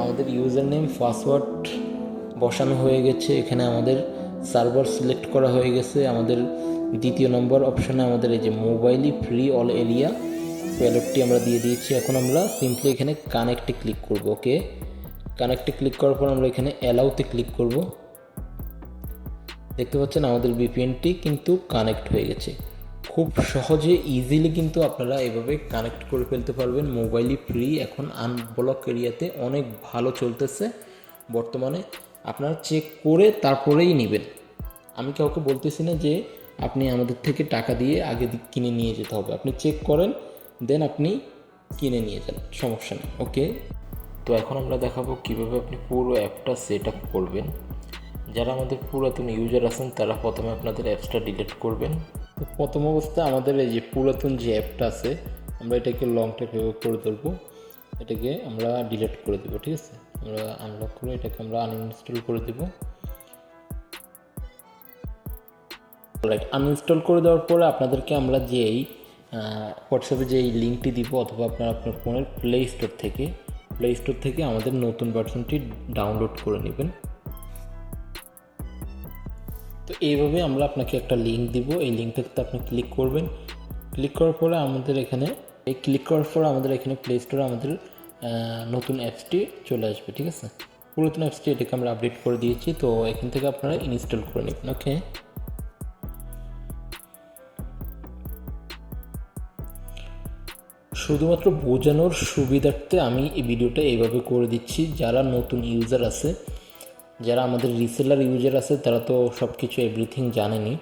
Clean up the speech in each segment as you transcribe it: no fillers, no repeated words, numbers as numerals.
আমাদের user name password বসানো হয়ে গেছে, এখানে আমাদের সার্ভার সিলেক্ট করা হয়ে গেছে। আমাদের দ্বিতীয় নম্বর অপশানে আমাদের এই যে মোবাইলই ফ্রি অল এরিয়া প্যালেটটি আমরা দিয়ে দিয়েছি। এখন আমরা সিম্পলি এখানে কানেক্টে ক্লিক করব। ওকে, কানেক্টে ক্লিক করার পর আমরা এখানে অ্যালাউতে ক্লিক করব। দেখতে পাচ্ছেন আমাদের ভিপিএনটি কিন্তু কানেক্ট হয়ে গেছে। খুব সহজে ইজিলি কিন্তু আপনারা এভাবে কানেক্ট করে ফেলতে পারবেন। মোবাইলই ফ্রি এখন আনব্লক এরিয়াতে অনেক ভালো চলতেছে বর্তমানে। আপনারা চেক করে তারপরেই নেবেন। আমি কাউকে বলতেছি না যে আপনি আমাদের থেকে টাকা দিয়ে আগে কিনে নিয়ে যেতে হবে। আপনি চেক করেন, দেন আপনি কিনে নিয়ে যান, সমস্যা নেই। ওকে, তো এখন আমরা দেখাবো কীভাবে আপনি পুরো অ্যাপটা সেট আপ করবেন। যারা আমাদের পুরাতন ইউজার আছেন তারা প্রথমে আপনাদের অ্যাপসটা ডিলিট করবেন। তো প্রথম অবস্থায় আমাদের এই যে পুরাতন যে অ্যাপটা আছে, আমরা এটাকে লং টাইপ করে ধরবো, এটাকে আমরা ডিলিট করে দেবো। ঠিক আছে, আমরা আনলক করে এটাকে আমরা আনইনস্টল করে দেবো। রাইট, আনইনস্টল করে দেওয়ার পরে আপনাদেরকে আমরা যেই হোয়াটসঅ্যাপে যেই লিঙ্কটি দিব, অথবা আপনার ফোনের প্লে স্টোর থেকে আমাদের নতুন ভার্সনটি ডাউনলোড করে নেবেন। তো এইভাবে আমরা আপনাকে একটা লিঙ্ক দিব, এই লিঙ্কটাতে আপনি ক্লিক করবেন। ক্লিক করার পরে আমাদের এখানে প্লে স্টোরে আমাদের নতুন অ্যাপসটি চলে আসবে। ঠিক আছে, পুরাতন অ্যাপসটি এটাকে আমরা আপডেট করে দিয়েছি, তো এখান থেকে আপনারা ইনস্টল করে নেবেন। ওকে, শুধুমাত্র বোঝানোর সুবিধার্থে আমি এই ভিডিওটা এইভাবে করে দিচ্ছি। যারা নতুন ইউজার আছে, যারা আমাদের রিসেলার ইউজার আছে, তারা তো সব কিছু এভরিথিং জানেনি।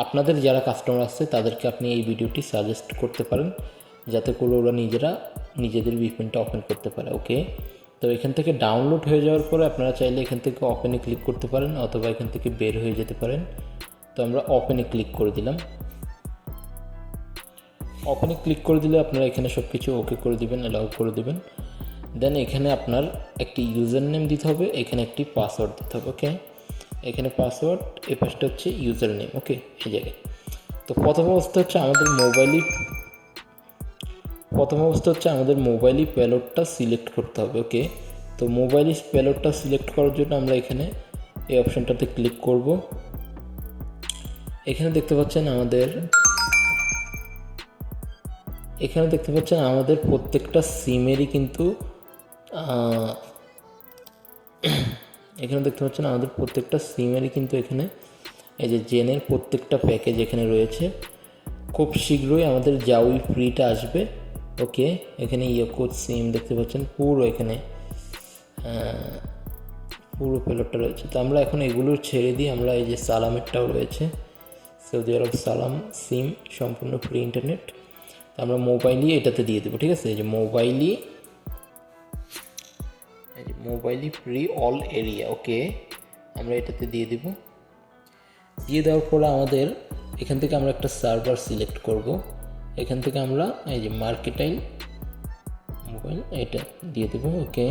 আপনাদের যারা কাস্টমার আছে তাদেরকে আপনি এই ভিডিওটি সাজেস্ট করতে পারেন, যাতে করে ওরা নিজেদের ভিপিএনটা ওপেন করতে পারে। ওকে, তো এখান থেকে ডাউনলোড হয়ে যাওয়ার পরে আপনারা চাইলে এখান থেকে ওপেনে ক্লিক করতে পারেন, অথবা এখান থেকে বের হয়ে যেতে পারেন। তো আমরা ওপেনে ক্লিক করে দিলাম। ওপেনে ক্লিক করে দিলে আপনারা এখানে সব কিছু ওকে করে দেবেন, অ্যালাউ করে দেবেন। দেন এখানে আপনার একটি ইউজার নেম দিতে হবে, এখানে একটি পাসওয়ার্ড দিতে হবে। ওকে, এখানে পাসওয়ার্ড, এই পাশটা হচ্ছে ইউজার নেম। ওকে, এই জায়গায়। তো প্রথম অবস্থা হচ্ছে আমাদের মোবাইলই প্যালোডটা সিলেক্ট করতে হবে। ওকে, তো মোবাইলই প্যালোডটা সিলেক্ট করার জন্য আমরা এখানে এই অপশানটাতে ক্লিক করব। এখানে দেখতে পাচ্ছেন আমাদের প্রত্যেকটা সিমেরই কিন্তু এখানে এই যে জেনের প্রত্যেকটা প্যাকেজ এখানে রয়েছে। খুব শীঘ্রই আমাদের জাউই ফ্রিটা আসবে। ওকে, এখানে ইয়োকোড সিম দেখতে পাচ্ছেন, পুরো প্যালেটটা রয়েছে। তো আমরা এখন এগুলো ছেড়ে দিই, আমরা এই যে সালামেরটাও রয়েছে, সৌদি আরব সালাম সিম, সম্পূর্ণ ফ্রি ইন্টারনেট। তো আমরা মোবাইলই এটাতে দিয়ে দেবো। ঠিক আছে, এই যে মোবাইলই ফ্রি অল এরিয়া। ওকে, আমরা এটাতে দিয়ে দেব। দিয়ে দেওয়ার পরে আমাদের এখান থেকে আমরা একটা সার্ভার সিলেক্ট করব। এখান থেকে আমরা এই যে মার্কেটাইল মোবাইল এটা দিয়ে দেব। ওকে,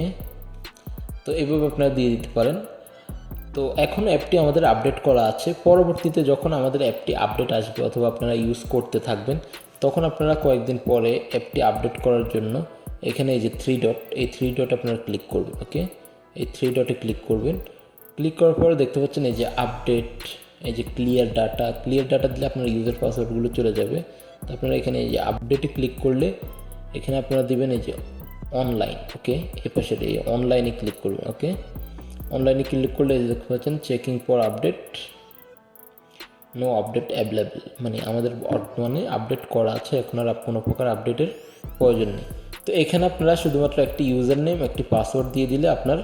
তো এইভাবে আপনারা দিয়ে দিতে পারেন। তো এখন অ্যাপটি আমাদের আপডেট করা আছে। পরবর্তীতে যখন আমাদের অ্যাপটি আপডেট আসবে, অথবা আপনারা ইউজ করতে থাকবেন, তখন আপনারা কয়েকদিন পরে অ্যাপটি আপডেট করার জন্য এখানে এই যে থ্রি ডট আপনারা ক্লিক করবেন। ওকে, এই থ্রি ডটে ক্লিক করবেন। ক্লিক করার পরে দেখতে পাচ্ছেন এই যে আপডেট, এই যে ক্লিয়ার ডাটা দিলে আপনার ইউজার পাসওয়ার্ডগুলো চলে যাবে। তো আপনারা এখানে এই যে আপডেটে ক্লিক করলে এখানে আপনারা দেবেন এই যে অনলাইন। ওকে, এ পাশের এই অনলাইনে ক্লিক করবেন। ওকে, অনলাইনে ক্লিক করলে দেখতে পাচ্ছেন checking for update, no update available, মানে আমাদের বর্তমানে আপডেট করা আছে, এখন আর কোনো প্রকার আপডেটের প্রয়োজন নেই। তো এখানে আপনারা শুধুমাত্র একটি ইউজার নেম, একটি পাসওয়ার্ড দিয়ে দিলে আপনার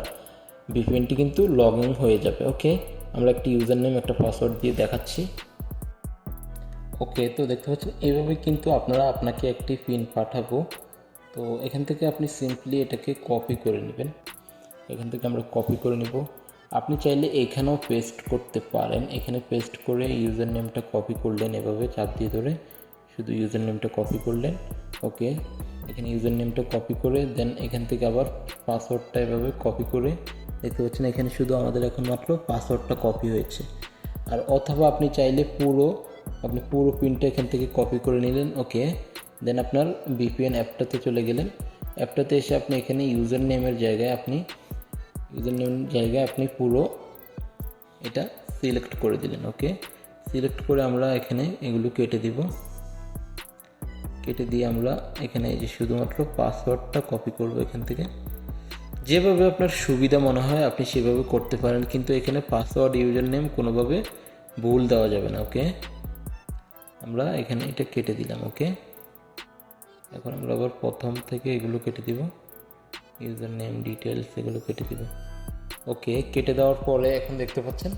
ভিপিএনটি কিন্তু লগ ইন হয়ে যাবে। ওকে, আমরা একটি ইউজার নেম, একটা পাসওয়ার্ড দিয়ে দেখাচ্ছি। ওকে, তো দেখতে পাচ্ছেন এইভাবে কিন্তু আপনাকে একটি পিন পাঠাবো। তো এখান থেকে আপনি সিম্পলি এটাকে কপি করে নেবেন। এখান থেকে আমরা কপি করে নেব। আপনি চাইলে এখানেও পেস্ট করতে পারেন। এখানে পেস্ট করে ইউজার নেমটা কপি করলেন, এভাবে চাপ দিয়ে ধরে শুধু ইউজার নেমটা কপি করলেন। ওকে, এখানে ইউজার নেমটা কপি করে দেন এখান থেকে আবার পাসওয়ার্ডটা এভাবে কপি করে, দেখতে পাচ্ছেন এখানে শুধু আমাদের এখন মাত্র পাসওয়ার্ডটা কপি হয়েছে। আর অথবা আপনি চাইলে পুরো পিনটা এখান থেকে কপি করে নিলেন। ওকে, দেন আপনার ভিপিএন অ্যাপটাতে চলে গেলেন। অ্যাপটাতে এসে আপনি এখানে ইউজার নেমের জায়গায় আপনি পুরো এটা সিলেক্ট করে দিলেন। ওকে, সিলেক্ট করে আমরা এখানে এগুলো কেটে দিব। কেটে দিয়ে আমরা এখানে এই যে শুধুমাত্র পাসওয়ার্ডটা কপি করব এখান থেকে। যেভাবে আপনার সুবিধা মনে হয় আপনি সেভাবে করতে পারেন, কিন্তু এখানে পাসওয়ার্ড ইউজার নেম কোনোভাবে ভুল দেওয়া যাবে না। ওকে, আমরা এখানে এটা কেটে দিলাম। ওকে, এখন আমরা আবার প্রথম থেকে এগুলো কেটে দিব, ইউজার নেম ডিটেলস এগুলো কেটে দিব। ওকে, কেটে দেওয়ার পরে এখন দেখতে পাচ্ছেন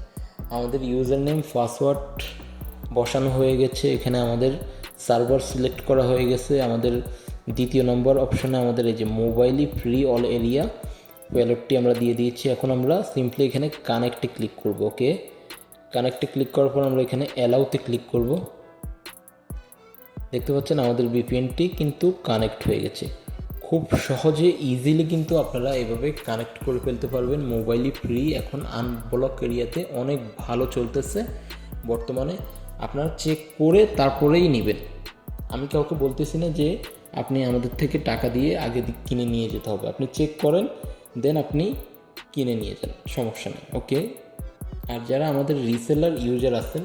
আমাদের ইউজার নেম পাসওয়ার্ড বসানো হয়ে গেছে। এখানে আমাদের সার্ভার সিলেক্ট করা হয়ে গেছে। আমাদের দ্বিতীয় নম্বর অপশনে আমাদের এই যে মোবাইলই ফ্রি অল এরিয়া ওয়ালেটটি আমরা দিয়ে দিয়েছি। এখন আমরা সিম্পলি এখানে কানেক্টে ক্লিক করব। ওকে, কানেক্টে ক্লিক করার পর আমরা এখানে অ্যালাউতে ক্লিক করব। দেখতে পাচ্ছেন আমাদের ভিপিএনটি কিন্তু কানেক্ট হয়ে গেছে। খুব সহজে ইজিলি কিন্তু আপনারা এভাবে কানেক্ট করে ফেলতে পারবেন। মোবাইলই ফ্রি এখন আনব্লক এরিয়াতে অনেক ভালো চলতেছে বর্তমানে। আপনারা চেক করে তারপরেই নেবেন। আমি কাউকে বলতেছি না যে আপনি আমাদের থেকে টাকা দিয়ে আগে কিনে নিয়ে যেতে হবে। আপনি চেক করেন, দেন আপনি কিনে নিয়ে যান, সমস্যা নেই। ওকে, আর যারা আমাদের রিসেলার ইউজার আছেন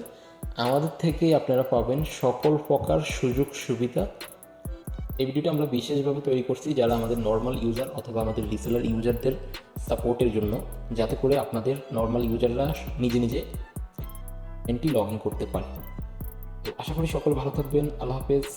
আমাদের থেকেই আপনারা পাবেন সকল প্রকার সুযোগ সুবিধা। এই ভিডিওটা আমরা বিশেষভাবে তৈরি করছি যারা আমাদের নর্মাল ইউজার অথবা আমাদের রিসেলার ইউজারদের সাপোর্টের জন্য, যাতে করে আপনাদের নর্মাল ইউজাররা নিজে নিজে লগ ইন করতে পারে। তো আশা করি সকল ভালো থাকবেন। আল্লাহ হাফেজ।